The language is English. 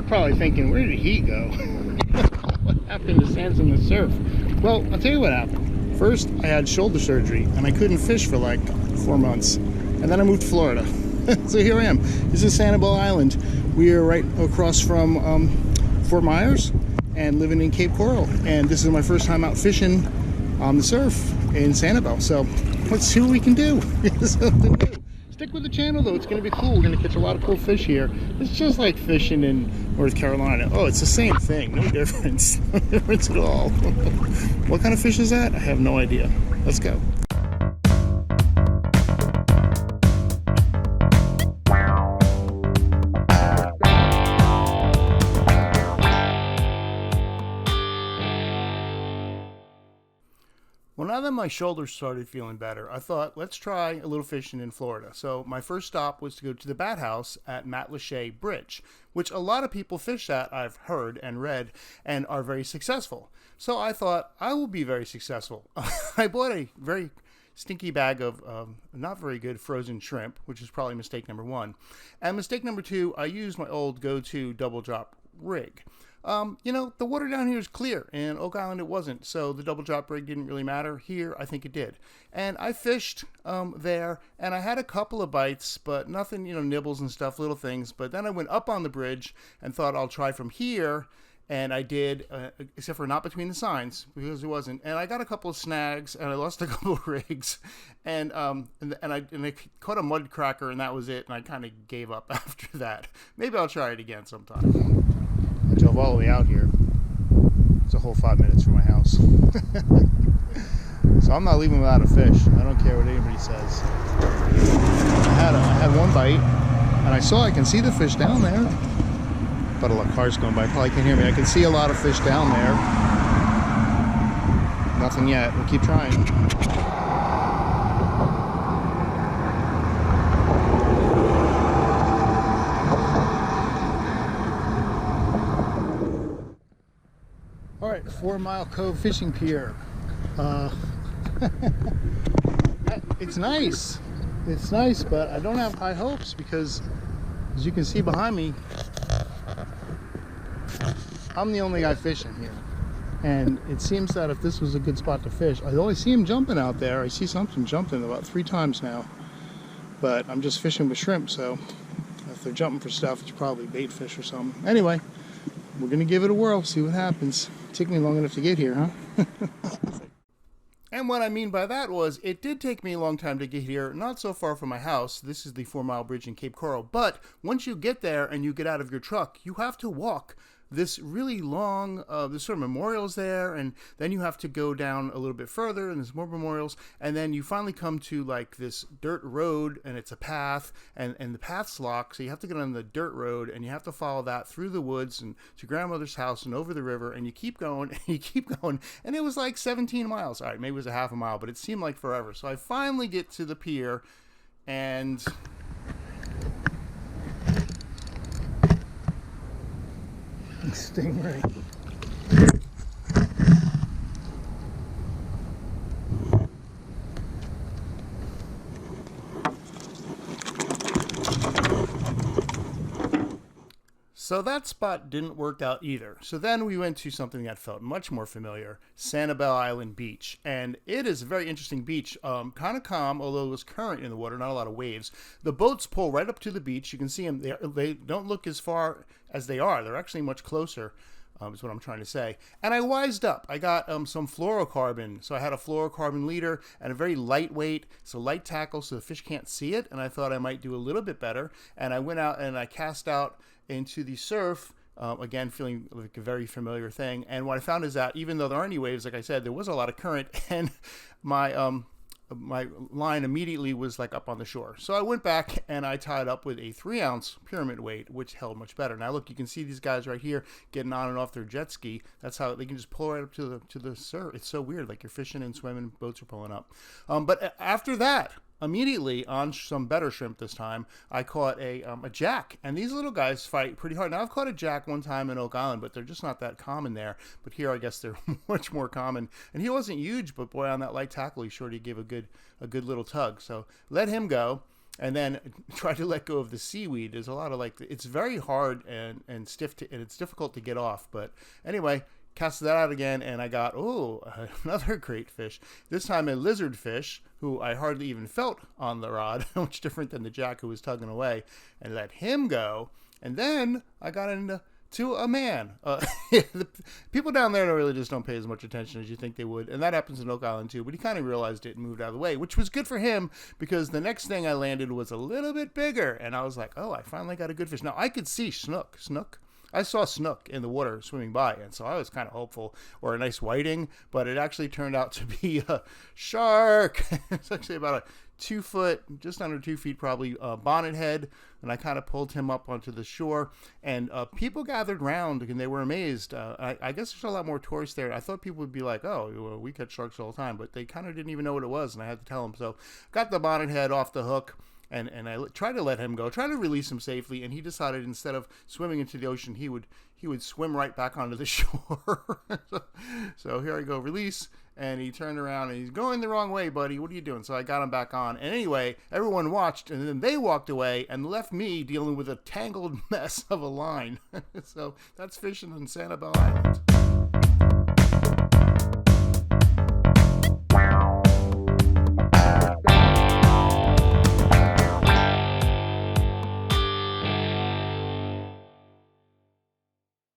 probably thinking, where did he go? What happened to Sands in the surf? Well, I'll tell you what happened. First, I had shoulder surgery and I couldn't fish for like 4 months. And then I moved to Florida. So here I am. This is Sanibel Island. We are right across from Fort Myers and living in Cape Coral. And this is my first time out fishing on the surf in Sanibel. So let's see what we can do. Something new. Stick with the channel though, it's going to be cool. We're going to catch a lot of cool fish here. It's just like fishing in North Carolina. Oh, it's the same thing, no difference. No difference at all. What kind of fish is that? I have no idea. Let's go. Well, now that my shoulders started feeling better, I thought, let's try a little fishing in Florida. So my first stop was to go to the Bat House at Matlacha Bridge, which a lot of people fish at, I've heard and read, and are very successful. So I thought, I will be very successful. I bought a very stinky bag of not very good frozen shrimp, which is probably mistake number 1. And mistake number 2, I used my old go-to double drop rig. You know, the water down here is clear. In Oak Island, it wasn't. So the double drop rig didn't really matter. Here, I think it did. And I fished there, and I had a couple of bites, but nothing, you know, nibbles and stuff, little things. But then I went up on the bridge and thought I'll try from here. And I did, except for not between the signs, because it wasn't. And I got a couple of snags, and I lost a couple of rigs. And I caught a mud cracker, and that was it. And I kind of gave up after that. Maybe I'll try it again sometime. I drove all the way out here. It's a whole 5 minutes from my house. So I'm not leaving without a fish. I don't care what anybody says. I had one bite, and I can see the fish down there. But a lot of cars going by, probably can't hear me. I can see a lot of fish down there. Nothing yet. We'll keep trying. All right, 4 Mile Cove fishing pier. It's nice. It's nice, but I don't have high hopes because, as you can see behind me, I'm the only guy fishing here. And it seems that if this was a good spot to fish, I always see him jumping out there. I see something jumping about 3 times now. But I'm just fishing with shrimp, so if they're jumping for stuff, it's probably bait fish or something. Anyway, we're going to give it a whirl, see what happens. It took me long enough to get here, huh? And what I mean by that was, it did take me a long time to get here, not so far from my house. This is the 4 Mile Bridge in Cape Coral. But once you get there and you get out of your truck, you have to walk this really long, there's sort of memorials there, and then you have to go down a little bit further, and there's more memorials, and then you finally come to like this dirt road, and it's a path, and the path's locked, so you have to get on the dirt road, and you have to follow that through the woods and to grandmother's house and over the river, and you keep going, and you keep going, and it was like 17 miles. All right, maybe it was a half a mile, but it seemed like forever. So I finally get to the pier, and stingray. So that spot didn't work out either. So then we went to something that felt much more familiar, Sanibel Island Beach. And it is a very interesting beach, kind of calm, although there's current in the water, not a lot of waves. The boats pull right up to the beach. You can see them. They don't look as far as they are. They're actually much closer, is what I'm trying to say. And I wised up. I got some fluorocarbon. So I had a fluorocarbon leader and a very lightweight, so light tackle so the fish can't see it. And I thought I might do a little bit better. And I went out and I cast out into the surf, again, feeling like a very familiar thing. And what I found is that even though there aren't any waves, like I said, there was a lot of current, and my line immediately was like up on the shore. So I went back and I tied up with a 3-ounce pyramid weight, which held much better. Now look, you can see these guys right here getting on and off their jet ski. That's how they can just pull right up to the surf. It's so weird, like you're fishing and swimming, boats are pulling up. But after that, immediately on some better shrimp this time, I caught a jack, and these little guys fight pretty hard. Now I've caught a jack one time in Oak Island, but they're just not that common there. But here I guess they're much more common. And he wasn't huge, but boy, on that light tackle, he sure did give a good little tug. So let him go. and then tried to let go of the seaweed. There's a lot of it's very hard and stiff and it's difficult to get off. But anyway, cast that out again, and I got another great fish. This time a lizard fish who I hardly even felt on the rod, much different than the jack who was tugging away, and let him go. And then I got into a man. The people down there really just don't pay as much attention as you think they would, and that happens in Oak Island too, but he kind of realized it and moved out of the way, which was good for him, because the next thing I landed was a little bit bigger, and I was like, oh, I finally got a good fish. Now I could see snook. I saw snook in the water swimming by, and so I was kind of hopeful, or a nice whiting, but it actually turned out to be a shark. It's actually about a 2 foot, just under 2 feet probably, bonnet head, and I kind of pulled him up onto the shore, and people gathered round, and they were amazed. I guess there's a lot more tourists there. I thought people would be like, oh, well, we catch sharks all the time, but they kind of didn't even know what it was, and I had to tell them. So got the bonnet head off the hook, and I tried to let him go, tried to release him safely, and he decided instead of swimming into the ocean, he would swim right back onto the shore. So here I go, release, and he turned around, and he's going the wrong way, buddy. What are you doing? So I got him back on, and anyway, everyone watched, and then they walked away and left me dealing with a tangled mess of a line. So that's fishing on Sanibel Island.